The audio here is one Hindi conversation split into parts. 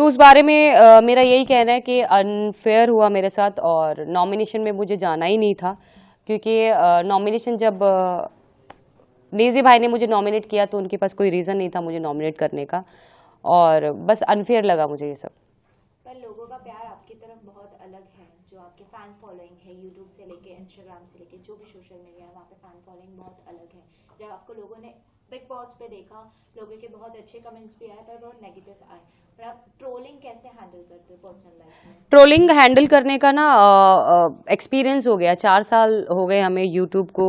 उस बारे में मेरा यही कहना है कि अनफेयर हुआ मेरे साथ और नॉमिनेशन में मुझे जाना ही नहीं था, क्योंकि नॉमिनेशन जब नेजी भाई ने मुझे नॉमिनेट किया तो उनके पास कोई रीज़न नहीं था मुझे नॉमिनेट करने का, और बस अनफेयर लगा मुझे ये सब। पर लोगों का प्यार आपकी तरफ बहुत अलग है, जो आपके फैन फॉलोइंग है यूट्यूब से लेके इंस्टाग्राम से लेके जो भी सोशल मीडिया है वहाँ पे फैन फॉलोइंग बहुत अलग है। जब आपको लोगों ने बिग बॉस पे देखा, लोगों के बहुत अच्छे कमेंट्स भी आए पर बहुत नेगेटिव आए, पर आप ट्रोलिंग कैसे हैंडल करते हो पर्सनल लाइफ में? ट्रोलिंग हैंडल करने का ना एक्सपीरियंस हो गया, 4 साल हो गए हमें यूट्यूब को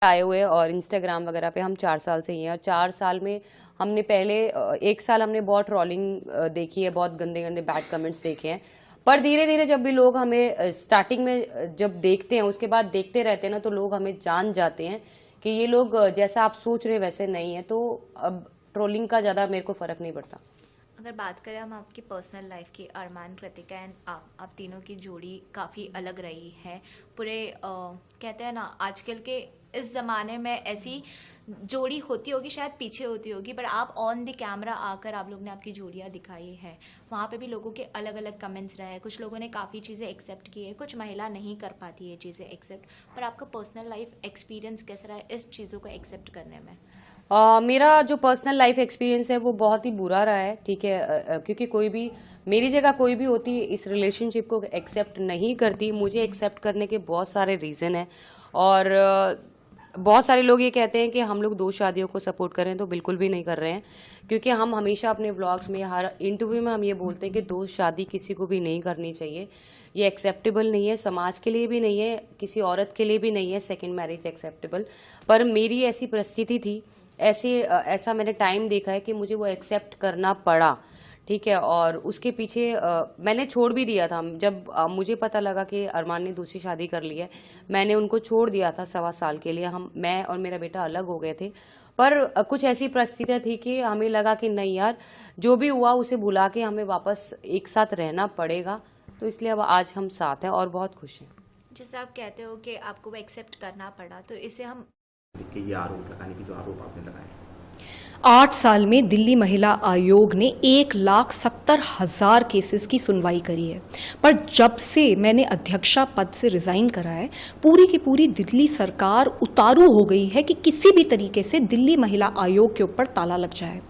आए हुए, और इंस्टाग्राम वगैरह पे हम 4 साल से ही हैं। और 4 साल में हमने पहले 1 साल हमने बहुत ट्रोलिंग देखी है, बहुत गंदे गंदे बैड कमेंट्स देखे हैं, पर धीरे धीरे जब भी लोग हमें स्टार्टिंग में जब देखते हैं, उसके बाद देखते रहते हैं ना, तो लोग हमें जान जाते हैं कि ये लोग जैसा आप सोच रहे वैसे नहीं है, तो अब ट्रोलिंग का ज़्यादा मेरे को फ़र्क नहीं पड़ता। अगर बात करें हम आपकी पर्सनल लाइफ की, अरमान, कृतिका एंड आप तीनों की जोड़ी काफ़ी अलग रही है पूरे कहते हैं ना आजकल के इस ज़माने में ऐसी जोड़ी होती होगी, शायद पीछे होती होगी, पर आप ऑन द कैमरा आकर आप लोग ने आपकी जोड़ियाँ दिखाई है। वहाँ पे भी लोगों के अलग अलग कमेंट्स रहे, कुछ लोगों ने काफ़ी चीज़ें एक्सेप्ट की है, कुछ महिला नहीं कर पाती है चीज़ें एक्सेप्ट, पर आपका पर्सनल लाइफ एक्सपीरियंस कैसा रहा है इस चीज़ों को एक्सेप्ट करने में? मेरा जो पर्सनल लाइफ एक्सपीरियंस है वो बहुत ही बुरा रहा है, ठीक है, क्योंकि कोई भी मेरी जगह कोई भी होती इस रिलेशनशिप को एक्सेप्ट नहीं करती। मुझे एक्सेप्ट करने के बहुत सारे रीज़न हैं, और बहुत सारे लोग ये कहते हैं कि हम लोग 2 शादियों को सपोर्ट कर रहे हैं, तो बिल्कुल भी नहीं कर रहे हैं, क्योंकि हम हमेशा अपने व्लॉग्स में, हर इंटरव्यू में हम ये बोलते हैं कि 2 शादी किसी को भी नहीं करनी चाहिए। ये एक्सेप्टेबल नहीं है, समाज के लिए भी नहीं है, किसी औरत के लिए भी नहीं है सेकेंड मैरिज एक्सेप्टेबल। पर मेरी ऐसी परिस्थिति थी, ऐसा मैंने टाइम देखा है कि मुझे वो एक्सेप्ट करना पड़ा, ठीक है। और उसके पीछे मैंने छोड़ भी दिया था, जब मुझे पता लगा कि अरमान ने दूसरी शादी कर ली है, मैंने उनको छोड़ दिया था 1.25 साल के लिए। मैं और मेरा बेटा अलग हो गए थे, पर कुछ ऐसी परिस्थितियाँ थी कि हमें लगा कि नहीं यार, जो भी हुआ उसे भुला के हमें वापस एक साथ रहना पड़ेगा, तो इसलिए अब आज हम साथ हैं और बहुत खुश हैं। जैसे आप कहते हो कि आपको वो एक्सेप्ट करना पड़ा, तो इसे हम कि ये आरोप लगाने की जो आरोप आपने लगाए? 8 साल में दिल्ली महिला आयोग ने 1,70,000 केसेस की सुनवाई करी है, पर जब से मैंने अध्यक्षा पद से रिजाइन करा है, पूरी की पूरी दिल्ली सरकार उतारू हो गई है कि किसी भी तरीके से दिल्ली महिला आयोग के ऊपर ताला लग जाए।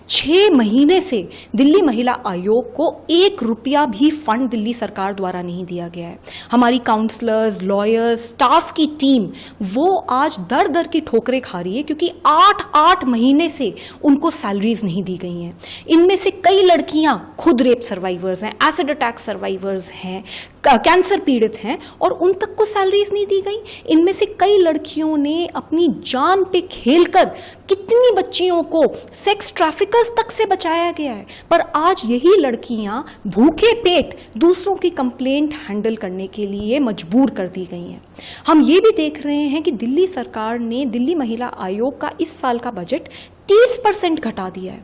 6 महीने से दिल्ली महिला आयोग को 1 रुपया भी फंड दिल्ली सरकार द्वारा नहीं दिया गया है। हमारी काउंसलर्स, लॉयर्स, स्टाफ की टीम वो आज दर दर की ठोकरें खा रही है, क्योंकि 8 महीने से उनको सैलरीज नहीं दी गई हैं। इनमें से कई लड़कियां खुद रेप सर्वाइवर्स हैं, एसिड अटैक सर्वाइवर्स हैं, कैंसर पीड़ित हैं, और उन तक को सैलरीज नहीं दी गई। इनमें से कई लड़कियों ने अपनी जान पे खेलकर कितनी बच्चियों को सेक्स ट्रैफिकर्स तक से बचाया गया है, पर आज यही लड़कियां भूखे पेट दूसरों की कंप्लेंट हैंडल करने के लिए मजबूर कर दी गई हैं। हम ये भी देख रहे हैं कि दिल्ली सरकार ने दिल्ली महिला आयोग का इस साल का बजट 30% घटा दिया है।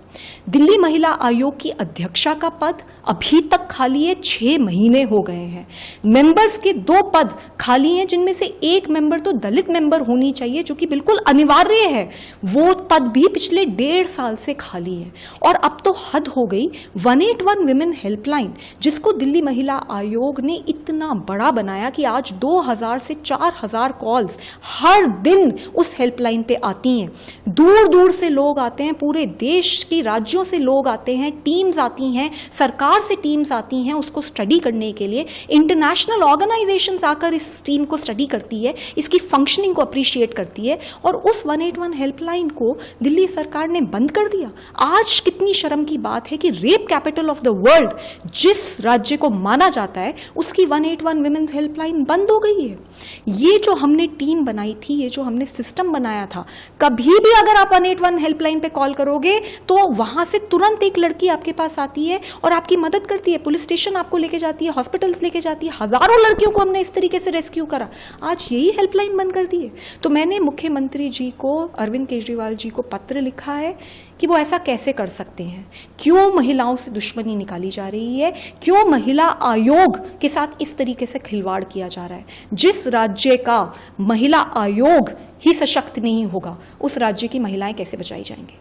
दिल्ली महिला आयोग की अध्यक्षा का पद अभी तक खाली है, 6 महीने हो गए हैं। मेंबर्स के 2 पद खाली हैं, जिनमें से एक मेंबर तो दलित मेंबर होनी चाहिए, जो कि बिल्कुल अनिवार्य है, वो पद भी पिछले 1.5 साल से खाली है। और अब तो हद हो गई, 181 विमेन हेल्पलाइन, जिसको दिल्ली महिला आयोग ने इतना बड़ा बनाया कि आज 2000 से 4000 कॉल्स हर दिन उस हेल्पलाइन पे आती हैं। दूर दूर से लोग आते हैं, पूरे देश की राज्यों से लोग आते हैं, टीम्स आती हैं, सरकार से टीम्स आती हैं उसको स्टडी करने के लिए। इंटरनेशनल ऑर्गेनाइजेशंस आकर इस टीम को स्टडी करती है, इसकी फंक्शनिंग को अप्रिशिएट करती है, और उस 181 हेल्पलाइन को दिल्ली सरकार ने बंद कर दिया। आज कितनी शर्म की बात है कि rape capital of the world जिस राज्य को माना जाता है, उसकी 181 विमेन्स हेल्पलाइन बंद हो गई है। ये जो हमने टीम बनाई थी, ये जो हमने सिस्टम बनाया था, कभी भी अगर आप 181 हेल्पलाइन पे कॉल करोगे तो वहां से तुरंत एक लड़की आपके पास आती है और आपकी मदद करती है, पुलिस स्टेशन आपको लेके जाती है, हॉस्पिटल्स लेके जाती है। हजारों लड़कियों को हमने इस तरीके से रेस्क्यू करा, आज यही हेल्पलाइन बंद कर दी है। तो मैंने मुख्यमंत्री जी को, अरविंद केजरीवाल जी को पत्र लिखा है कि वो ऐसा कैसे कर सकते हैं, क्यों महिलाओं से दुश्मनी निकाली जा रही है, क्यों महिला आयोग के साथ इस तरीके से खिलवाड़ किया जा रहा है। जिस राज्य का महिला आयोग ही सशक्त नहीं होगा, उस राज्य की महिलाएं कैसे बचाई जाएंगी।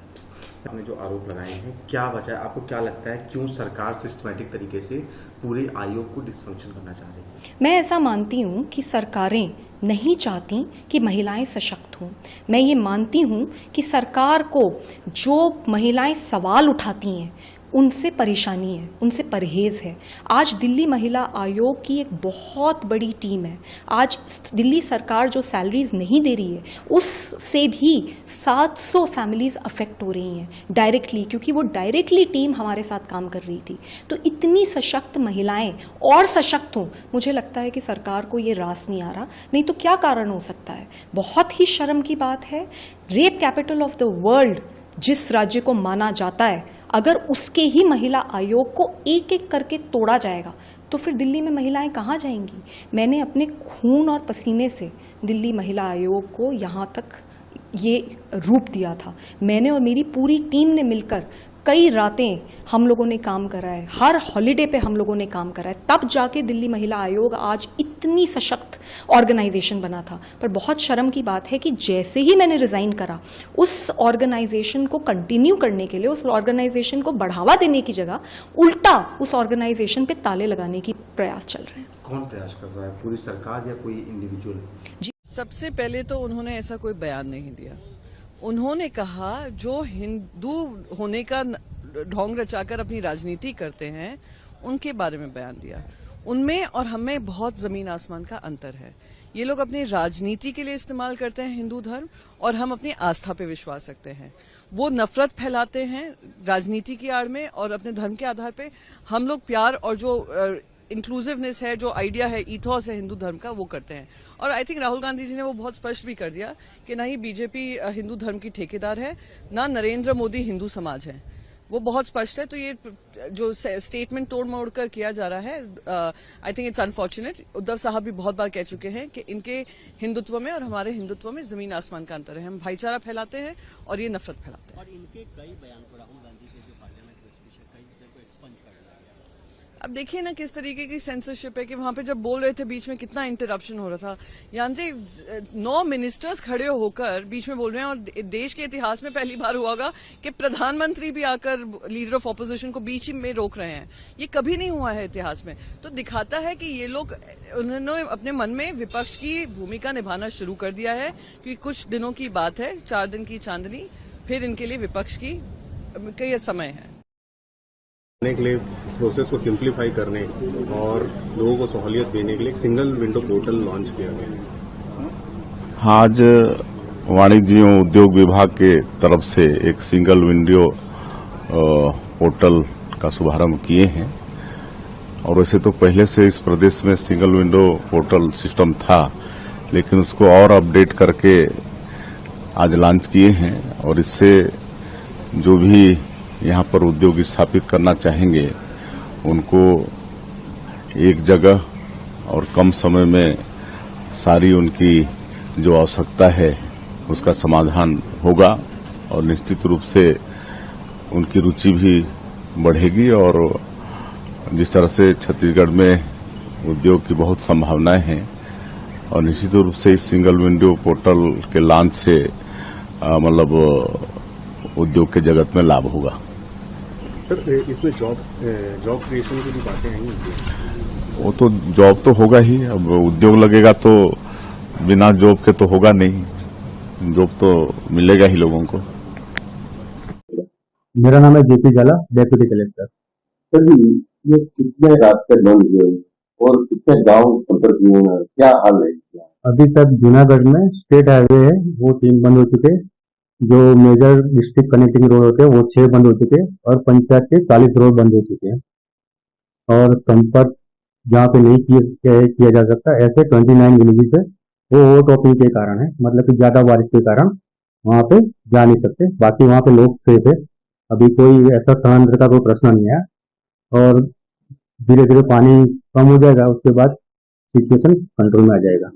आपने जो आरोप लगाए हैं, क्या वजह है, आपको क्या लगता है क्यों सरकार सिस्टमैटिक तरीके से पूरे आयोग को डिसफंक्शन करना चाह रही है? मैं ऐसा मानती हूँ कि सरकारें नहीं चाहती कि महिलाएं सशक्त हों। मैं ये मानती हूँ कि सरकार को जो महिलाएं सवाल उठाती हैं उनसे परेशानी है, उनसे परहेज़ है। आज दिल्ली महिला आयोग की एक बहुत बड़ी टीम है। आज दिल्ली सरकार जो सैलरीज नहीं दे रही है उससे भी 700 फैमिलीज़ अफेक्ट हो रही हैं डायरेक्टली, क्योंकि वो डायरेक्टली टीम हमारे साथ काम कर रही थी। तो इतनी सशक्त महिलाएं और सशक्त हों, मुझे लगता है कि सरकार को ये रास नहीं आ रहा। नहीं तो क्या कारण हो सकता है? बहुत ही शर्म की बात है, rape capital of the world जिस राज्य को माना जाता है, अगर उसके ही महिला आयोग को एक एक करके तोड़ा जाएगा तो फिर दिल्ली में महिलाएं कहाँ जाएंगी? मैंने अपने खून और पसीने से दिल्ली महिला आयोग को यहाँ तक ये रूप दिया था। मैंने और मेरी पूरी टीम ने मिलकर कई रातें हम लोगों ने काम करा है, हर हॉलिडे पे हम लोगों ने काम करा है, तब जाके दिल्ली महिला आयोग आज इतनी सशक्त ऑर्गेनाइजेशन बना था। पर बहुत शर्म की बात है कि जैसे ही मैंने रिज़ाइन करा, उस ऑर्गेनाइजेशन को कंटिन्यू करने के लिए, उस ऑर्गेनाइजेशन को बढ़ावा देने की जगह उल्टा उस ऑर्गेनाइजेशन पे ताले लगाने की प्रयास चल रहे हैं। कौन प्रयास कर रहा है, पूरी सरकार या कोई इंडिविजुअल? सबसे पहले तो उन्होंने ऐसा कोई बयान नहीं दिया। उन्होंने कहा जो हिंदू होने का ढोंग रचाकर अपनी राजनीति करते हैं उनके बारे में बयान दिया। उनमें और हमें बहुत जमीन आसमान का अंतर है। ये लोग अपनी राजनीति के लिए इस्तेमाल करते हैं हिंदू धर्म, और हम अपनी आस्था पे विश्वास रखते हैं। वो नफरत फैलाते हैं राजनीति की आड़ में और अपने धर्म के आधार पे। हम लोग प्यार और जो इंक्लूसिवनेस है, जो आइडिया है, ईथोस है हिंदू धर्म का, वो करते हैं। और आई थिंक राहुल गांधी जी ने वो बहुत स्पष्ट भी कर दिया कि ना ही बीजेपी हिंदू धर्म की ठेकेदार है, ना नरेंद्र मोदी हिंदू समाज है। वो बहुत स्पष्ट है। तो ये जो स्टेटमेंट तोड़ मोड़ कर किया जा रहा है, I think it's unfortunate. Uddhav साहब भी बहुत बार कह चुके हैं कि इनके हिंदुत्व में और हमारे हिंदुत्व में जमीन आसमान का अंतर है। हम भाईचारा फैलाते हैं और ये नफरत फैलाते हैं। और इनके कई बयान को राहुल गांधी के जो पार्लियामेंट में स्पीच है, कई से एक्सपंज कर दिया गया। अब देखिए ना किस तरीके की सेंसरशिप है कि वहां पे जब बोल रहे थे बीच में कितना इंटरप्शन हो रहा था। जानते 9 मिनिस्टर्स खड़े होकर बीच में बोल रहे हैं, और देश के इतिहास में पहली बार हुआ होगा कि प्रधानमंत्री भी आकर लीडर ऑफ ऑपोजिशन को बीच में रोक रहे हैं। ये कभी नहीं हुआ है इतिहास में। तो दिखाता है कि ये लोग, उन्होंने अपने मन में विपक्ष की भूमिका निभाना शुरू कर दिया है। क्योंकि कुछ दिनों की बात है, 4 दिन की चांदनी, फिर इनके लिए विपक्ष की ये समय है के लिए प्रोसेस को सिंप्लीफाई करने और लोगों को सहूलियत देने के लिए एक सिंगल विंडो पोर्टल लॉन्च किया गया। आज वाणिज्य एवं उद्योग विभाग के तरफ से एक सिंगल विंडो पोर्टल का शुभारंभ किए हैं। और वैसे तो पहले से इस प्रदेश में सिंगल विंडो पोर्टल सिस्टम था, लेकिन उसको और अपडेट करके आज लॉन्च किए हैं। और इससे जो भी यहाँ पर उद्योग स्थापित करना चाहेंगे उनको एक जगह और कम समय में सारी उनकी जो आवश्यकता है उसका समाधान होगा, और निश्चित रूप से उनकी रुचि भी बढ़ेगी। और जिस तरह से छत्तीसगढ़ में उद्योग की बहुत संभावनाएं हैं, और निश्चित रूप से इस सिंगल विंडो पोर्टल के लॉन्च से मतलब उद्योग के जगत में लाभ होगा। सर, इसमें जॉब क्रिएशन की भी बातें हैं। वो तो जॉब तो होगा ही। अब उद्योग लगेगा तो बिना जॉब के तो होगा नहीं, जॉब तो मिलेगा ही लोगों को। मेरा नाम है जेपी झाला, डेप्यूटी कलेक्टर। सर जी, ये कितने रास्ते बंद हुए और कितने गांव संपर्क हुए हैं, क्या हाल है? अभी तक जूनागढ़ में स्टेट हाईवे है, वो 3 बंद हो चुके। जो मेजर डिस्ट्रिक्ट कनेक्टिंग रोड होते हैं वो 6 बंद हो चुके, और पंचायत के 40 रोड बंद हो चुके हैं। और संपर्क जहाँ पे नहीं किया जा सकता, ऐसे 29 विलेजेस है, वो ओवर टॉपिंग के कारण है, मतलब कि ज्यादा बारिश के कारण वहाँ पे जा नहीं सकते। बाकी वहाँ पे लोग सेफ है, अभी कोई ऐसा स्थानांतरण का कोई प्रश्न नहीं है। और धीरे धीरे पानी कम हो जाएगा, उसके बाद सिचुएशन कंट्रोल में आ जाएगा।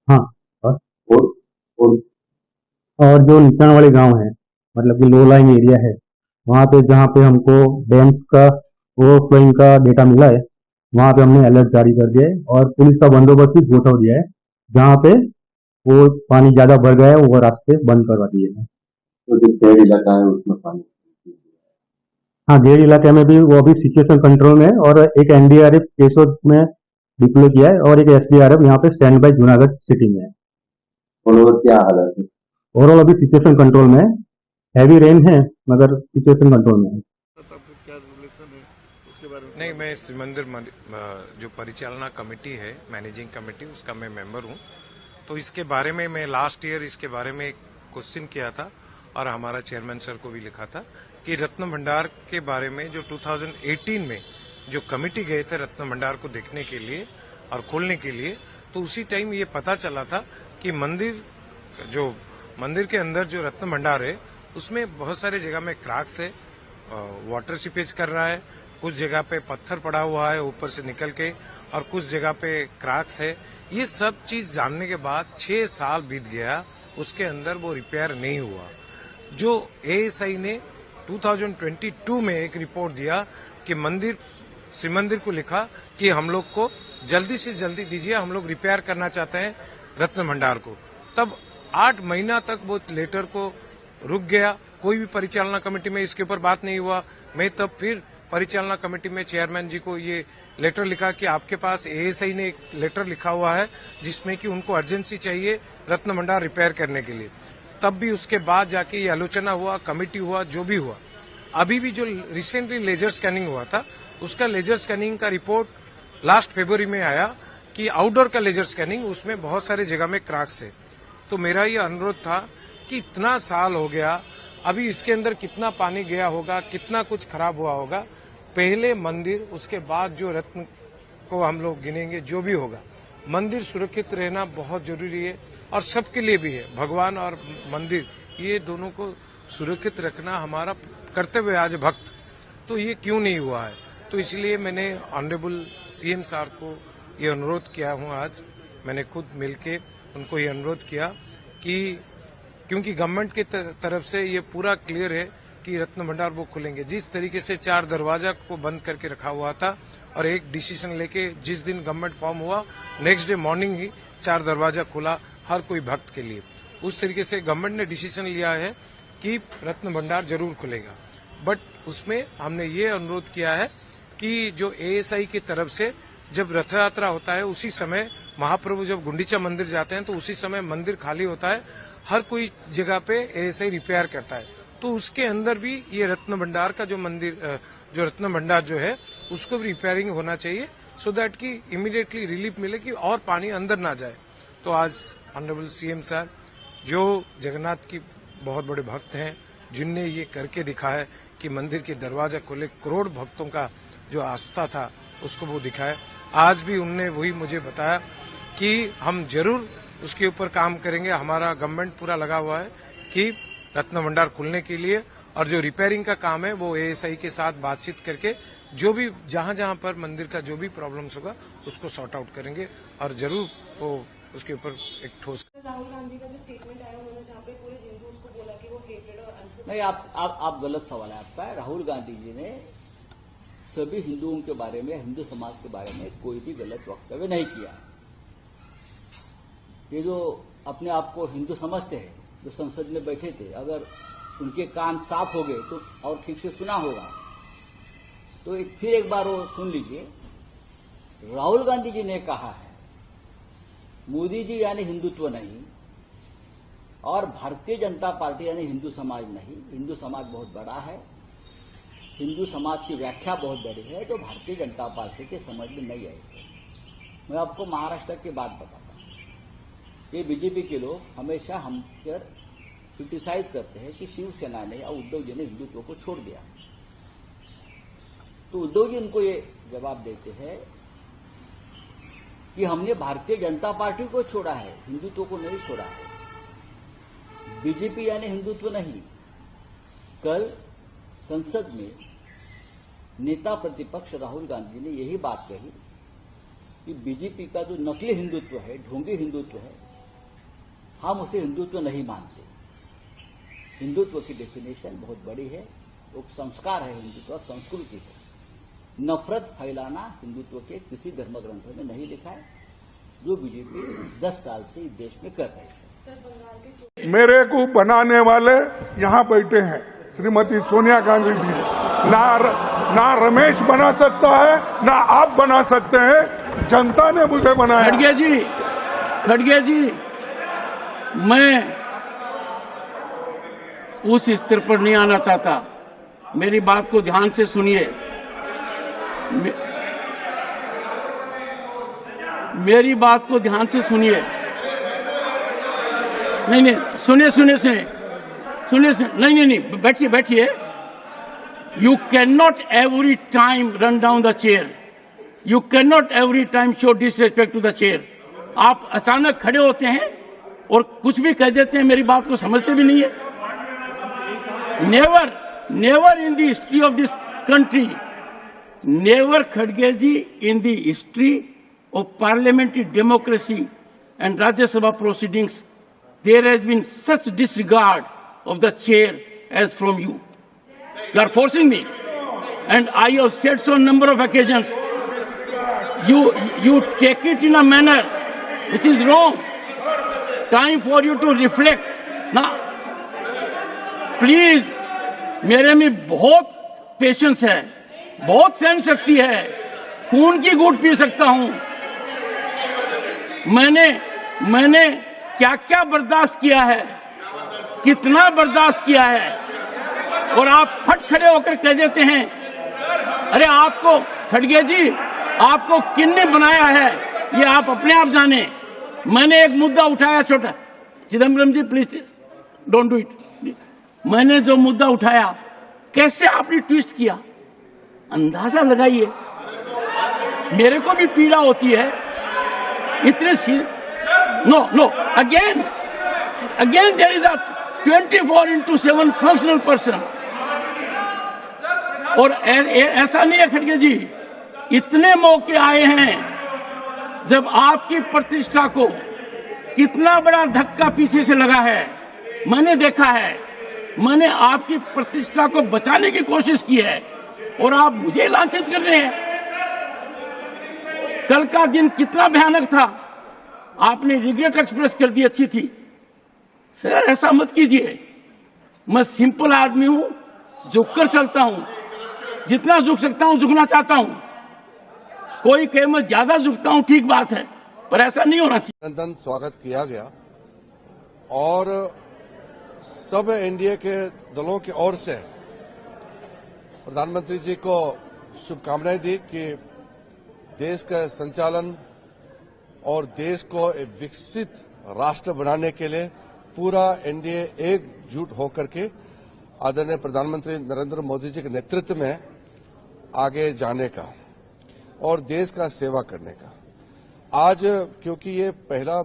हाँ, और जो नीचाण वाले गांव हैं, मतलब कि लो लाइन एरिया है, वहाँ पे जहाँ पे हमको डैम्स का ओवरफ्लोइंग का डेटा मिला है, वहाँ पे हमने अलर्ट जारी कर दिया है और पुलिस का बंदोबस्त भी गोठा दिया है। जहाँ पे वो पानी ज्यादा बढ़ गया है, वो रास्ते बंद करवा दिए हैं। तो जो पेड़ इलाका है उसमें पानी हाँ, गेड़ इलाके में भी वो अभी सिचुएशन कंट्रोल में है और एक एनडीआरएफ केशोद में डिप्लॉय किया है और एक एसडीआरएफ यहाँ पे स्टैंड बाय जूनागढ़ सिटी में है। और क्या हालत है? ओवरऑल अभी सिचुएशन कंट्रोल में है, हैवी रेन है मगर सिचुएशन कंट्रोल में है। नहीं, मैं इस मंदिर जो परिचालना कमेटी है, मैनेजिंग कमेटी, उसका मैं मेंबर हूं। तो इसके बारे में मैं लास्ट ईयर इसके बारे में एक क्वेश्चन किया था और हमारा चेयरमैन सर को भी लिखा था कि रत्न भंडार के बारे में जो 2018 में जो कमेटी गए थे रत्न भंडार को देखने के लिए और खोलने के लिए, तो उसी टाइम ये पता चला था कि मंदिर के अंदर जो रत्न भंडार है उसमें बहुत सारे जगह में क्रैक्स है, वाटर सीपेज कर रहा है, कुछ जगह पे पत्थर पड़ा हुआ है ऊपर से निकल के और कुछ जगह पे क्रैक्स है। ये सब चीज जानने के बाद 6 साल बीत गया, उसके अंदर वो रिपेयर नहीं हुआ। जो एएसआई ने 2022 में एक रिपोर्ट दिया कि श्री मंदिर को लिखा कि हम लोग को जल्दी से जल्दी दीजिए, हम लोग रिपेयर करना चाहते हैं रत्न भंडार को। तब 8 महीना तक वो लेटर को रुक गया, कोई भी परिचालना कमेटी में इसके ऊपर बात नहीं हुआ। मैं तब फिर परिचालना कमेटी में चेयरमैन जी को ये लेटर लिखा कि आपके पास एएसआई ने एक लेटर लिखा हुआ है जिसमें कि उनको अर्जेंसी चाहिए रत्न भंडार रिपेयर करने के लिए। तब भी उसके बाद जाके ये आलोचना हुआ, कमेटी हुआ, जो भी हुआ। अभी भी जो रिसेंटली लेजर स्कैनिंग हुआ था उसका लेजर स्कैनिंग का रिपोर्ट लास्ट फरवरी में आया कि आउटडोर का लेजर स्कैनिंग, उसमें बहुत सारे जगह में क्रैक्स है। तो मेरा ये अनुरोध था कि इतना साल हो गया, अभी इसके अंदर कितना पानी गया होगा, कितना कुछ खराब हुआ होगा। पहले मंदिर, उसके बाद जो रत्न को हम लोग गिनेंगे, जो भी होगा। मंदिर सुरक्षित रहना बहुत जरूरी है और सबके लिए भी है। भगवान और मंदिर ये दोनों को सुरक्षित रखना हमारा कर्तव्य है आज भक्त। तो ये क्यों नहीं हुआ है? तो इसलिए मैंने ऑनरेबल सीएम साहब को ये अनुरोध किया हूँ। आज मैंने खुद मिलके उनको ये अनुरोध किया कि क्योंकि गवर्नमेंट की तरफ से ये पूरा क्लियर है कि रत्न भंडार वो खुलेंगे। जिस तरीके से 4 दरवाजा को बंद करके रखा हुआ था और एक डिसीजन लेके जिस दिन गवर्नमेंट फॉर्म हुआ नेक्स्ट डे मॉर्निंग ही 4 दरवाजा खुला हर कोई भक्त के लिए। उस तरीके से गवर्नमेंट ने डिसीजन लिया है कि रत्न भंडार जरूर खुलेगा। बट उसमें हमने ये अनुरोध किया है कि जो एएसआई की तरफ से जब रथ यात्रा होता है उसी समय महाप्रभु जब गुंडीचा मंदिर जाते हैं तो उसी समय मंदिर खाली होता है, हर कोई जगह पे एएसआई रिपेयर करता है। तो उसके अंदर भी ये रत्न भंडार का जो मंदिर जो रत्न भंडार जो है उसको भी रिपेयरिंग होना चाहिए सो दैट कि इमीडिएटली रिलीफ मिले कि और पानी अंदर ना जाए। तो आज ऑनरेबल सीएम साहब जो जगन्नाथ की बहुत बड़े भक्त हैं, जिनने ये करके दिखाया कि मंदिर के दरवाजा खोले, करोड़ भक्तों का जो आस्था था उसको वो दिखाया। आज भी उनने वही मुझे बताया कि हम जरूर उसके ऊपर काम करेंगे। हमारा गवर्नमेंट पूरा लगा हुआ है कि रत्न भंडार खुलने के लिए, और जो रिपेयरिंग का काम है वो एएसआई के साथ बातचीत करके जो भी जहां पर मंदिर का जो भी प्रॉब्लम्स होगा उसको सॉर्ट आउट करेंगे और जरूर वो उसके ऊपर एक ठोस। राहुल गांधी का जो स्टेटमेंट आया उन्होंने जहाँ पे पूरे हिंदूज को बोला कि वो हेटेड और नहीं, आप गलत सवाल है आपका। राहुल गांधी जी ने सभी हिंदुओं के बारे में, हिंदू समाज के बारे में कोई भी गलत वक्तव्य नहीं किया। ये जो अपने आप को हिंदू समझते हैं, जो संसद में बैठे थे, अगर उनके कान साफ हो गए तो और ठीक से सुना होगा तो फिर एक बार वो सुन लीजिए। राहुल गांधी जी ने कहा है मोदी जी यानी हिंदुत्व नहीं और भारतीय जनता पार्टी यानी हिंदू समाज नहीं। हिंदू समाज बहुत बड़ा है, हिंदू समाज की व्याख्या बहुत बड़ी है जो भारतीय जनता पार्टी के समझ में नहीं आई। मैं आपको महाराष्ट्र की बात बताता हूं। ये बीजेपी के लोग हमेशा हम पर क्रिटिसाइज करते हैं कि शिवसेना ने या उद्धव जी ने हिंदुत्व को छोड़ दिया। तो उद्धव जी उनको ये जवाब देते हैं कि हमने भारतीय जनता पार्टी को छोड़ा है, हिंदुत्व को नहीं छोड़ा है। बीजेपी यानी हिंदुत्व नहीं। कल संसद में नेता प्रतिपक्ष राहुल गांधी ने यही बात कही कि बीजेपी का जो नकली हिंदुत्व है, ढोंगी हिंदुत्व है, हम उसे हिंदुत्व नहीं मानते। हिंदुत्व की डेफिनेशन बहुत बड़ी है, वो संस्कार है, हिंदुत्व और संस्कृति है। नफरत फैलाना हिंदुत्व के किसी धर्म ग्रंथ में नहीं लिखा है। जो बीजेपी 10 साल से इस देश में कर रही है। मेरे को बनाने वाले यहाँ बैठे हैं, श्रीमती सोनिया गांधी जी। ना रमेश बना सकता है, ना आप बना सकते हैं, जनता ने मुझे बनाया। खड़गे जी, मैं उस स्तर पर नहीं आना चाहता। मेरी बात को ध्यान से सुनिए। मेरी बात को ध्यान से सुनिए। नहीं, सुनिए, नहीं, बैठिए। You can not every time run down the chair. You can not every time show disrespect to the chair. आप अचानक खड़े होते हैं और कुछ भी कह देते हैं, मेरी बात को समझते भी नहीं है। Never in the history of this country, never खड़गे ji, in the history of parliamentary democracy and Rajya Sabha proceedings, there has been such disregard of the chair as from you. You are forcing me, and I have said so on number of occasions. You take it in a manner which is wrong. Time for you to reflect. Now, please, मेरे में बहुत पेशेंस है, बहुत सहन शक्ति है, खून की घूंट पी सकता हूं। मैंने क्या क्या बर्दाश्त किया है, कितना बर्दाश्त किया है, और आप फट खड़े होकर कह देते हैं, अरे आपको खड़गे जी, आपको किसने बनाया है ये आप अपने आप जाने। मैंने एक मुद्दा उठाया छोटा, चिदम्बरम जी प्लीज डोंट डू इट। मैंने जो मुद्दा उठाया, कैसे आपने ट्विस्ट किया, अंदाजा लगाइए। मेरे को भी पीड़ा होती है इतने no again there is a 24/7 functional person. और ऐसा नहीं है खड़गे जी, इतने मौके आए हैं जब आपकी प्रतिष्ठा को कितना बड़ा धक्का पीछे से लगा है, मैंने देखा है। मैंने आपकी प्रतिष्ठा को बचाने की कोशिश की है और आप मुझे लांछित कर रहे हैं। कल का दिन कितना भयानक था, आपने रिग्रेट एक्सप्रेस कर दी, अच्छी थी। सर ऐसा मत कीजिए, मैं सिंपल आदमी हूं, झुककर चलता हूं, जितना झुक सकता हूं झुकना चाहता हूं। कोई कहे मैं ज्यादा झुकता हूं, ठीक बात है, पर ऐसा नहीं होना चाहिए। स्वागत किया गया और सब एनडीए के दलों की ओर से प्रधानमंत्री जी को शुभकामनाएं दी कि देश का संचालन और देश को एक विकसित राष्ट्र बनाने के लिए पूरा एनडीए एकजुट होकर के आदरणीय प्रधानमंत्री नरेंद्र मोदी जी के नेतृत्व में आगे जाने का और देश का सेवा करने का। आज क्योंकि ये पहला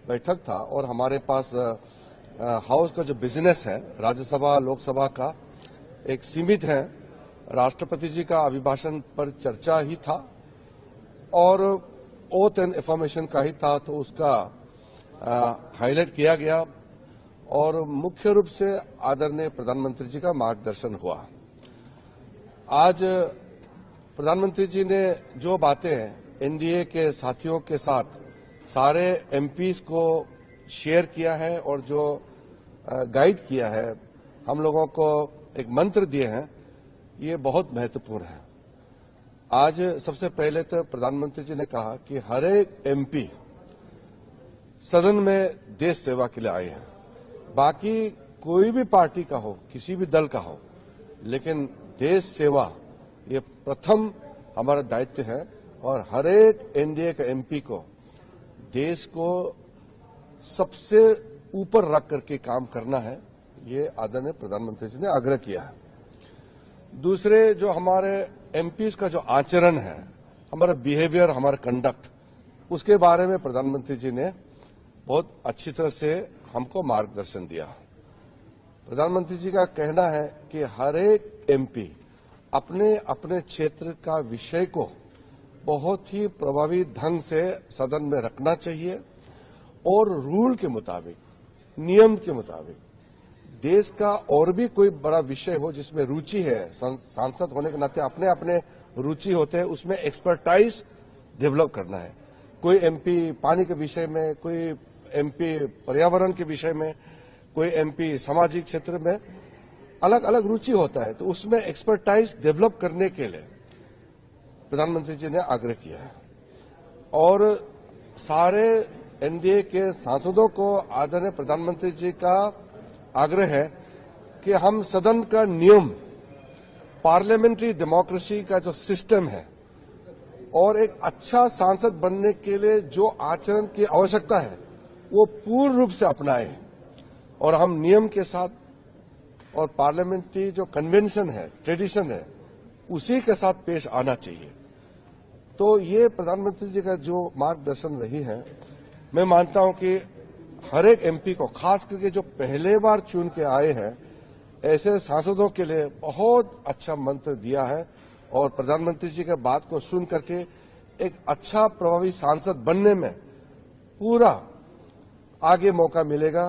बैठक था और हमारे पास हाउस का जो बिजनेस है राज्यसभा लोकसभा का एक सीमित है, राष्ट्रपति जी का अभिभाषण पर चर्चा ही था और ओथ एंड एफर्मेशन का ही था, तो उसका हाईलाइट किया गया और मुख्य रूप से आदरणीय प्रधानमंत्री जी का मार्गदर्शन हुआ। आज प्रधानमंत्री जी ने जो बातें एनडीए के साथियों के साथ सारे एमपीज को शेयर किया है और जो गाइड किया है, हम लोगों को एक मंत्र दिए हैं, ये बहुत महत्वपूर्ण है। आज सबसे पहले तो प्रधानमंत्री जी ने कहा कि हर एक एमपी सदन में देश सेवा के लिए आए हैं, बाकी कोई भी पार्टी का हो, किसी भी दल का हो, लेकिन देश सेवा ये प्रथम हमारा दायित्व है और हर एक एनडीए का एमपी को देश को सबसे ऊपर रख करके काम करना है, ये आदरणीय प्रधानमंत्री जी ने आग्रह किया है। दूसरे जो हमारे एमपीज का जो आचरण है, हमारा बिहेवियर, हमारा कंडक्ट, उसके बारे में प्रधानमंत्री जी ने बहुत अच्छी तरह से हमको मार्गदर्शन दिया। प्रधानमंत्री जी का कहना है कि हर एक एमपी अपने अपने क्षेत्र का विषय को बहुत ही प्रभावी ढंग से सदन में रखना चाहिए और रूल के मुताबिक, नियम के मुताबिक देश का और भी कोई बड़ा विषय हो जिसमें रुचि है, सांसद होने के नाते अपने अपने रुचि होते हैं, उसमें एक्सपर्टाइज डेवलप करना है। कोई एमपी पानी के विषय में, कोई एमपी पर्यावरण के विषय में, कोई एमपी सामाजिक क्षेत्र में, अलग अलग रुचि होता है। तो उसमें एक्सपर्टाइज डेवलप करने के लिए प्रधानमंत्री जी ने आग्रह किया है और सारे एनडीए के सांसदों को आदरणीय प्रधानमंत्री जी का आग्रह है कि हम सदन का नियम, पार्लियामेंट्री डेमोक्रेसी का जो सिस्टम है और एक अच्छा सांसद बनने के लिए जो आचरण की आवश्यकता है वो पूर्ण रूप से अपनाएं और हम नियम के साथ और पार्लियामेंट्री जो कन्वेंशन है, ट्रेडिशन है, उसी के साथ पेश आना चाहिए। तो ये प्रधानमंत्री जी का जो मार्गदर्शन रही है, मैं मानता हूं कि हर एक एमपी को, खास करके जो पहले बार चुन के आए हैं, ऐसे सांसदों के लिए बहुत अच्छा मंत्र दिया है और प्रधानमंत्री जी के बात को सुन करके एक अच्छा प्रभावी सांसद बनने में पूरा आगे मौका मिलेगा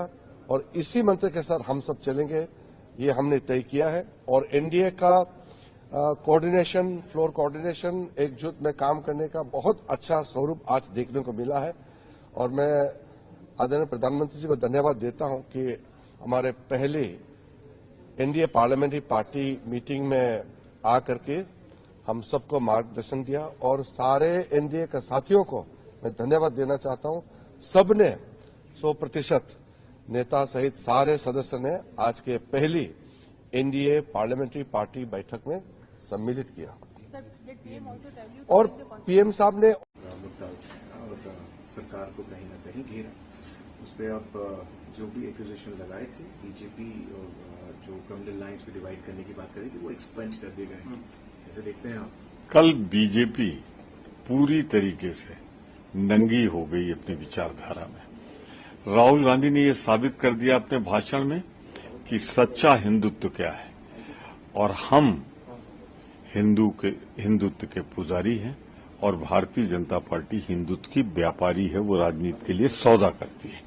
और इसी मंत्र के साथ हम सब चलेंगे, ये हमने तय किया है। और एनडीए का कोऑर्डिनेशन, फ्लोर कोऑर्डिनेशन, एकजुट में काम करने का बहुत अच्छा स्वरूप आज देखने को मिला है और मैं आदरणीय प्रधानमंत्री जी को धन्यवाद देता हूं कि हमारे पहले एनडीए पार्लियामेंट्री पार्टी मीटिंग में आकर के हम सबको मार्गदर्शन दिया और सारे एनडीए के साथियों को मैं धन्यवाद देना चाहता हूं। सबने 100% नेता सहित सारे सदस्य ने आज के पहली एनडीए पार्लियामेंट्री पार्टी बैठक में सम्मिलित किया और पीएम साहब ने सरकार को कहीं न कहीं घेरा। उस पर आप जो भी एक्यूजेशन लगाए थे, बीजेपी जो क्रिमिनल लाइंस को डिवाइड करने की बात करी थी, वो एक्सपेंड कर दिए गए। कैसे देखते हैं आप? कल बीजेपी पूरी तरीके से नंगी हो गई अपनी विचारधारा में। राहुल गांधी ने ये साबित कर दिया अपने भाषण में कि सच्चा हिंदुत्व क्या है और हम हिंदुत्व के पुजारी हैं और भारतीय जनता पार्टी हिंदुत्व की व्यापारी है, वो राजनीति के लिए सौदा करती है।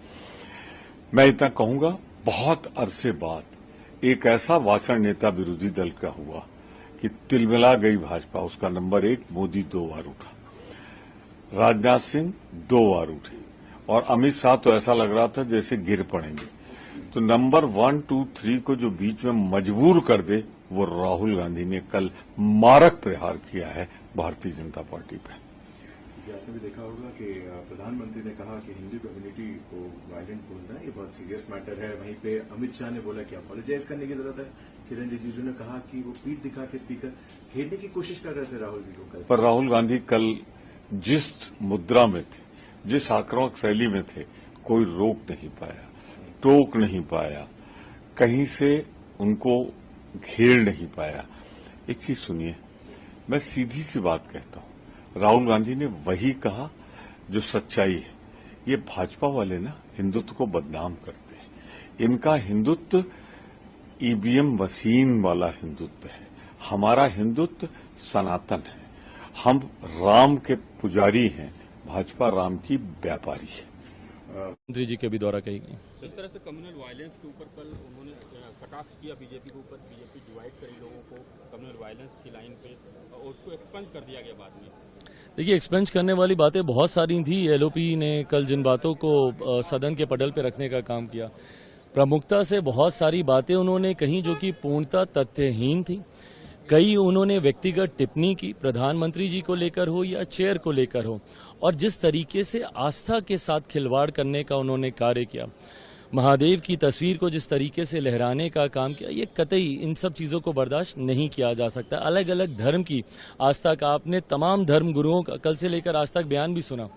मैं इतना कहूंगा, बहुत अरसे बाद एक ऐसा भाषण नेता विरोधी दल का हुआ कि तिलमिला गई भाजपा। उसका नंबर 1 मोदी 2 बार उठा, राजनाथ सिंह 2 बार उठे और अमित शाह तो ऐसा लग रहा था जैसे गिर पड़ेंगे। तो नंबर 1, 2, 3 को जो बीच में मजबूर कर दे, वो राहुल गांधी ने कल मारक प्रहार किया है भारतीय जनता पार्टी पे। आपने भी देखा होगा कि प्रधानमंत्री ने कहा कि हिंदू कम्युनिटी को वायलेंट बोलना ये बहुत सीरियस मैटर है। वहीं पे अमित शाह ने बोला कि अपोलोजाइज करने की जरूरत है। किरण रिजिजू ने कहा कि वो पीठ दिखा के स्पीकर घेरने की कोशिश कर रहे थे राहुल जी को कल। पर राहुल गांधी कल जिस मुद्रा में थे, जिस आक्रामक शैली में थे, कोई रोक नहीं पाया, टोक नहीं पाया, कहीं से उनको घेर नहीं पाया। एक चीज सुनिए, मैं सीधी सी बात कहता हूं, राहुल गांधी ने वही कहा जो सच्चाई है। ये भाजपा वाले ना हिंदुत्व को बदनाम करते हैं। इनका हिंदुत्व ईवीएम मशीन वाला हिंदुत्व है, हमारा हिंदुत्व सनातन है। हम राम के पुजारी हैं, भाजपा राम की व्यापारी है। मंत्री जी के भी द्वारा कही गई। जिस तरह से कम्युनल वायलेंस के ऊपर कल उन्होंने कटाक्ष किया बीजेपी के ऊपर, बीजेपी डिवाइड करी लोगों को कम्युनल वायलेंस की लाइन पे और उसको एक्सपेंज कर दिया गया बाद में। देखिए, एक्सपेंज करने वाली बातें बहुत सारी थी। एलओपी ने कल जिन बातों को सदन के पटल पे रखने का काम किया, प्रमुखता से बहुत सारी बातें उन्होंने कही जो कि पूर्णतः तथ्यहीन थी। कई उन्होंने व्यक्तिगत टिप्पणी की, प्रधानमंत्री जी को लेकर हो या चेयर को लेकर हो, और जिस तरीके से आस्था के साथ खिलवाड़ करने का उन्होंने कार्य किया, महादेव की तस्वीर को जिस तरीके से लहराने का काम किया, ये कतई इन सब चीज़ों को बर्दाश्त नहीं किया जा सकता। अलग अलग धर्म की आस्था का आपने तमाम धर्म गुरुओं का कल से लेकर आज तक बयान भी सुना,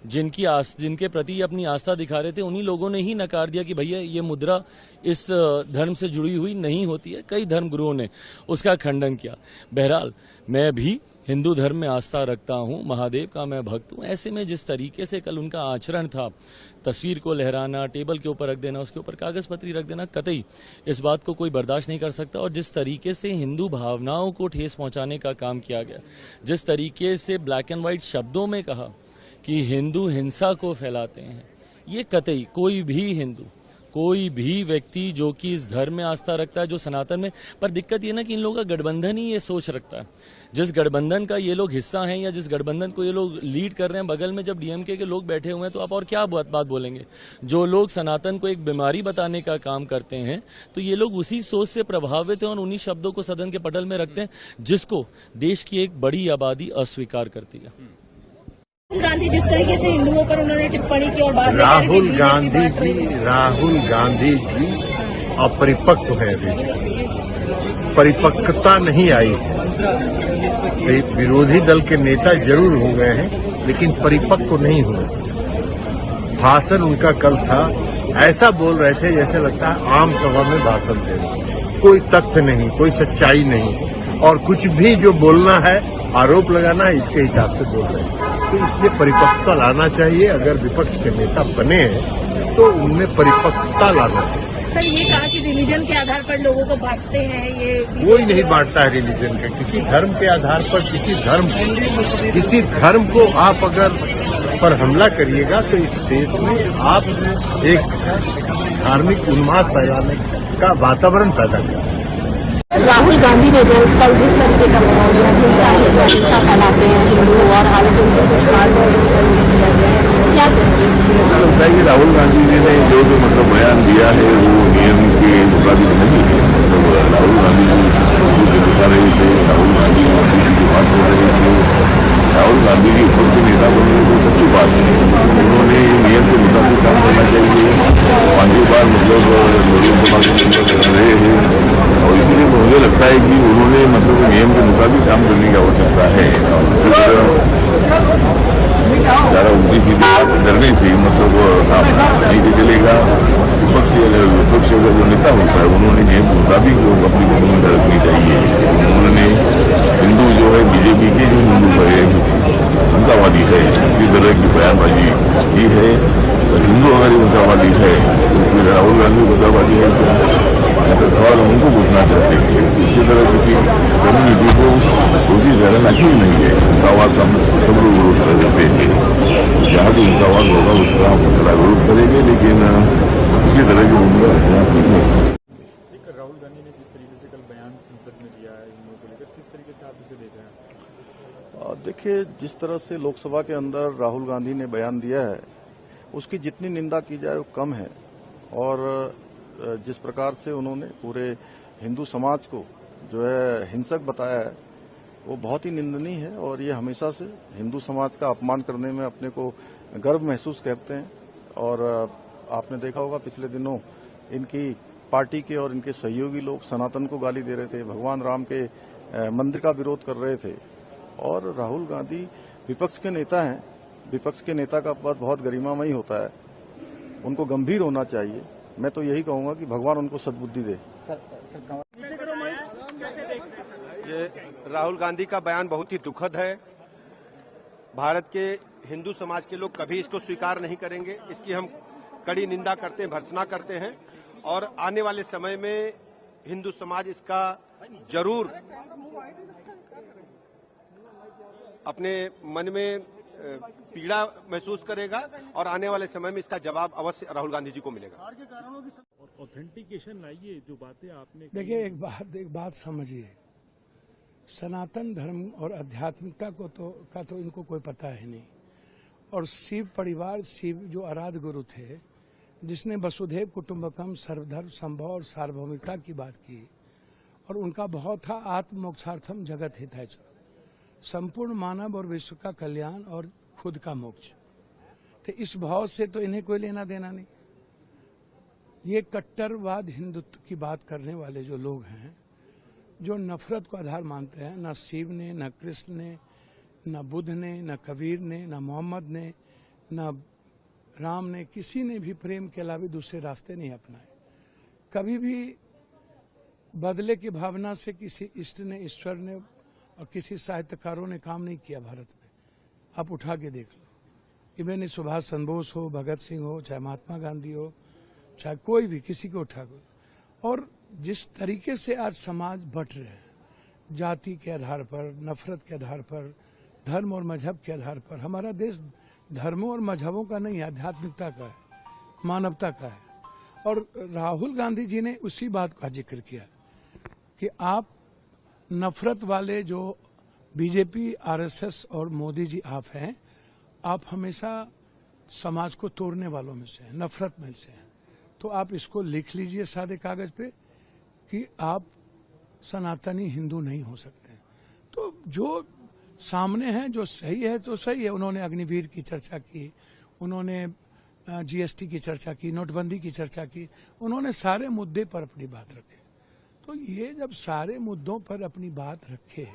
जिनके प्रति अपनी आस्था दिखा रहे थे, उन्हीं लोगों ने ही नकार दिया कि भैया ये मुद्रा इस धर्म से जुड़ी हुई नहीं होती है। कई धर्म गुरुओं ने उसका खंडन किया। बहरहाल, मैं भी हिंदू धर्म में आस्था रखता हूं, महादेव का मैं भक्त हूं। ऐसे में जिस तरीके से कल उनका आचरण था, तस्वीर को लहराना, टेबल के ऊपर रख देना, उसके ऊपर कागज पत्री रख देना, कतई इस बात को कोई बर्दाश्त नहीं कर सकता। और जिस तरीके से हिंदू भावनाओं को ठेस पहुंचाने का काम किया गया, जिस तरीके से ब्लैक एंड व्हाइट शब्दों में कहा कि हिंदू हिंसा को फैलाते हैं, ये कतई कोई भी हिंदू, कोई भी व्यक्ति जो कि इस धर्म में आस्था रखता है, जो सनातन में, पर दिक्कत ये ना कि इन लोगों का गठबंधन ही ये सोच रखता है। जिस गठबंधन का ये लोग हिस्सा हैं या जिस गठबंधन को ये लोग लीड कर रहे हैं, बगल में जब डीएमके के लोग बैठे हुए हैं तो आप और क्या बात बोलेंगे। जो लोग सनातन को एक बीमारी बताने का काम करते हैं तो ये लोग उसी सोच से प्रभावित हैं और उन्हीं शब्दों को सदन के पटल में रखते हैं जिसको देश की एक बड़ी आबादी अस्वीकार करती है। गांधी जिस तरीके से हिंदुओं पर उन्होंने टिप्पणी की और बाद में राहुल गांधी जी अपरिपक्व है, अभी परिपक्वता नहीं आई है। विरोधी दल के नेता जरूर हो गए हैं लेकिन परिपक्व नहीं हुए। भाषण उनका कल था, ऐसा बोल रहे थे जैसे लगता है आम सभा में भाषण दे रहे, कोई तथ्य नहीं, कोई सच्चाई नहीं, और कुछ भी जो बोलना है, आरोप लगाना है, इसके हिसाब से बोल रहे हैं। तो इसलिए परिपक्वता लाना चाहिए। अगर विपक्ष के नेता बने हैं तो उनमें परिपक्वता लाना चाहिए। सर, ये कहा कि रिलीजन के आधार पर लोगों को बांटते हैं, ये कोई नहीं बांटता है रिलीजन के, किसी धर्म के आधार पर किसी धर्म को आप अगर पर हमला करिएगा तो इस देश में आप एक धार्मिक उन्माद फैलाने का वातावरण पैदा करेंगे। राहुल गांधी ने जो कल जिस तरीके का हिंसा फैलाते हैं हिंदू और हालांकि उनके कुछ कार्य किया गया है, क्या मुझे लगता है कि राहुल गांधी जी ने जो मतलब बयान दिया है वो नियम के मुताबिक नहीं है। मतलब राहुल गांधी जी दिखा रहे थे, राहुल गांधी मोदी जी की बात हो रही थी, राहुल गांधी जी खुद से नेता बन रहे तो अच्छी बात है। उन्होंने नियम के मुताबिक काम करना चाहिए। 5 बार मतलब लोकसभा के चुनाव रहे हैं और इसलिए मुझे लगता है कि उन्होंने मतलब नियम के मुताबिक काम करने की आवश्यकता है। ज़्यादा उल्टी सीधी बात करने से मतलब काम नहीं चलेगा। विपक्ष अगर जो नेता होता है उन्होंने नियम के मुताबिक अपनी भूमिका रखनी चाहिए। उन्होंने हिंदू जो है बीजेपी के जो हिंदू है हिंसावादी है, इसी तरह की बयानबाजी की है। और हिंदू अगर हिंसावादी है तो फिर राहुल गांधी हिंसावादी है, ऐसा सवाल उनको पूछना चाहते हैं। इसी तरह किसी कम्युनिटी को उसी तरह ठीक नहीं है। हिंसावाद का सब लोग विरोध कर देते हैं, जहाँ भी हिंसावाद होगा उसका हम थोड़ा विरोध करेंगे, लेकिन इसी तरह की भूमिका रखना ठीक नहीं है। राहुल गांधी ने जिस तरीके से कल बयान संसद में दिया है हिंदुओं को लेकर, किस तरीके से आप इसे देख रहे हैं? देखिए, जिस तरह से लोकसभा के अंदर राहुल गांधी ने बयान दिया है उसकी जितनी निंदा की जाए वो कम है। और जिस प्रकार से उन्होंने पूरे हिंदू समाज को जो है हिंसक बताया है वो बहुत ही निंदनीय है। और ये हमेशा से हिंदू समाज का अपमान करने में अपने को गर्व महसूस करते हैं। और आपने देखा होगा पिछले दिनों इनकी पार्टी के और इनके सहयोगी लोग सनातन को गाली दे रहे थे, भगवान राम के मंदिर का विरोध कर रहे थे। और राहुल गांधी विपक्ष के नेता हैं, विपक्ष के नेता का पद बहुत गरिमामयी होता है, उनको गंभीर होना चाहिए। मैं तो यही कहूंगा कि भगवान उनको सद्बुद्धि दे। ये राहुल गांधी का बयान बहुत ही दुखद है। भारत के हिंदू समाज के लोग कभी इसको स्वीकार नहीं करेंगे। इसकी हम कड़ी निंदा करते हैं, भर्त्सना करते हैं और आने वाले समय में हिंदू समाज इसका जरूर अपने मन में पीड़ा महसूस करेगा और आने वाले समय में इसका जवाब अवश्य राहुल गांधी जी को मिलेगा। ऑथेंटिकेशन लाइए जो बातें आपने। देखिए, एक बात समझिए, सनातन धर्म और आध्यात्मिकता का तो इनको कोई पता है नहीं। और शिव परिवार, शिव जो आराध्य गुरु थे, जिसने वसुधैव कुटुंबकम सर्वधर्म संभव और सार्वभौमिकता की बात की, और उनका बहुत था आत्म मोक्षार्थम जगत हिताय, संपूर्ण मानव और विश्व का कल्याण और खुद का मोक्ष। तो इस भाव से तो इन्हें कोई लेना देना नहीं। ये कट्टरवाद हिंदुत्व की बात करने वाले जो लोग हैं, जो नफरत को आधार मानते हैं, न शिव ने, न कृष्ण ने, न बुद्ध ने, न कबीर ने, न मोहम्मद ने, न राम ने, किसी ने भी प्रेम के अलावा दूसरे रास्ते नहीं अपनाए। कभी भी बदले की भावना से किसी इष्ट ने, ईश्वर ने और किसी साहित्यकारों ने काम नहीं किया भारत में। आप उठा के देख लो, इवन सुभाष चंद्र बोस हो, भगत सिंह हो, चाहे महात्मा गांधी हो, चाहे कोई भी, किसी को उठा को। और जिस तरीके से आज समाज बट रहे हैं, जाति के आधार पर, नफरत के आधार पर, धर्म और मजहब के आधार पर। हमारा देश धर्मों और मजहबों का नहीं, आध्यात्मिकता का है, मानवता का है। और राहुल गांधी जी ने उसी बात का जिक्र किया कि आप नफरत वाले जो बीजेपी, आरएसएस और मोदी जी आप हैं, आप हमेशा समाज को तोड़ने वालों में से हैं, नफरत में से हैं। तो आप इसको लिख लीजिए सादे कागज पे कि आप सनातनी हिंदू नहीं हो सकते। तो जो सामने है, जो सही है तो सही है। उन्होंने अग्निवीर की चर्चा की, उन्होंने जीएसटी की चर्चा की, नोटबंदी की चर्चा की, उन्होंने सारे मुद्दे पर अपनी बात रखी। तो ये जब सारे मुद्दों पर अपनी बात रखे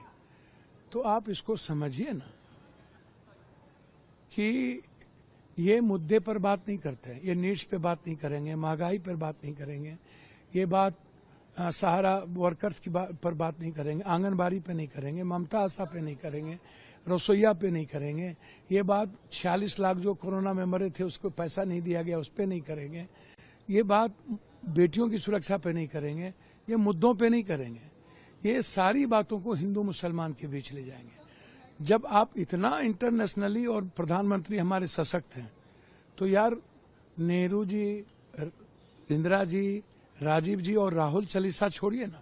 तो आप इसको समझिए ना कि ये मुद्दे पर बात नहीं करते हैं, ये नीड्स पे बात नहीं करेंगे, महंगाई पर बात नहीं करेंगे, ये बात सहारा वर्कर्स की पर बात नहीं करेंगे, आंगनबाड़ी पे नहीं करेंगे, ममता आशा पे नहीं करेंगे, रसोईया पे नहीं करेंगे, ये बात 46 लाख जो कोरोना में मरे थे उसको पैसा नहीं दिया गया उस पे नहीं करेंगे, ये बात बेटियों की सुरक्षा पे नहीं करेंगे, ये मुद्दों पे नहीं करेंगे। ये सारी बातों को हिंदू मुसलमान के बीच ले जाएंगे। जब आप इतना इंटरनेशनली और प्रधानमंत्री हमारे सशक्त हैं तो यार नेहरू जी, इंदिरा जी, राजीव जी और राहुल चालीसा छोड़िए ना,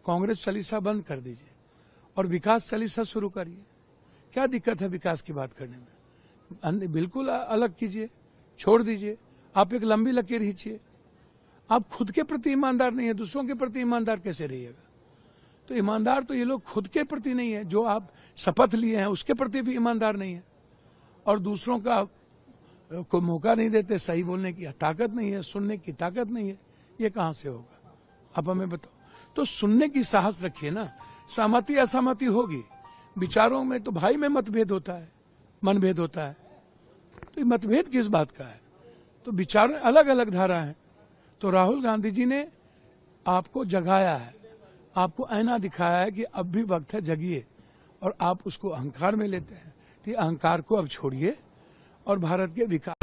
कांग्रेस चालीसा बंद कर दीजिए और विकास चालीसा शुरू करिए। क्या दिक्कत है विकास की बात करने में? बिल्कुल अलग कीजिए, छोड़ दीजिए। आप एक लंबी लकीर खींचिए। आप खुद के प्रति ईमानदार नहीं है, दूसरों के प्रति ईमानदार कैसे रहिएगा? तो ईमानदार तो ये लोग खुद के प्रति नहीं है, जो आप शपथ लिए हैं उसके प्रति भी ईमानदार नहीं है, और दूसरों का को मौका नहीं देते, सही बोलने की ताकत नहीं है, सुनने की ताकत नहीं है। ये कहां से होगा? आप हमें बताओ। तो सुनने की साहस रखिए ना। सहमति असहमति होगी, विचारों में तो भाई में मतभेद होता है, मनभेद होता है, तो ये मतभेद किस बात का है? तो विचार अलग अलग धारा है। तो राहुल गांधी जी ने आपको जगाया है, आपको आईना दिखाया है कि अब भी वक्त है, जगिए। और आप उसको अहंकार में लेते हैं, तो अहंकार को अब छोड़िए और भारत के विकास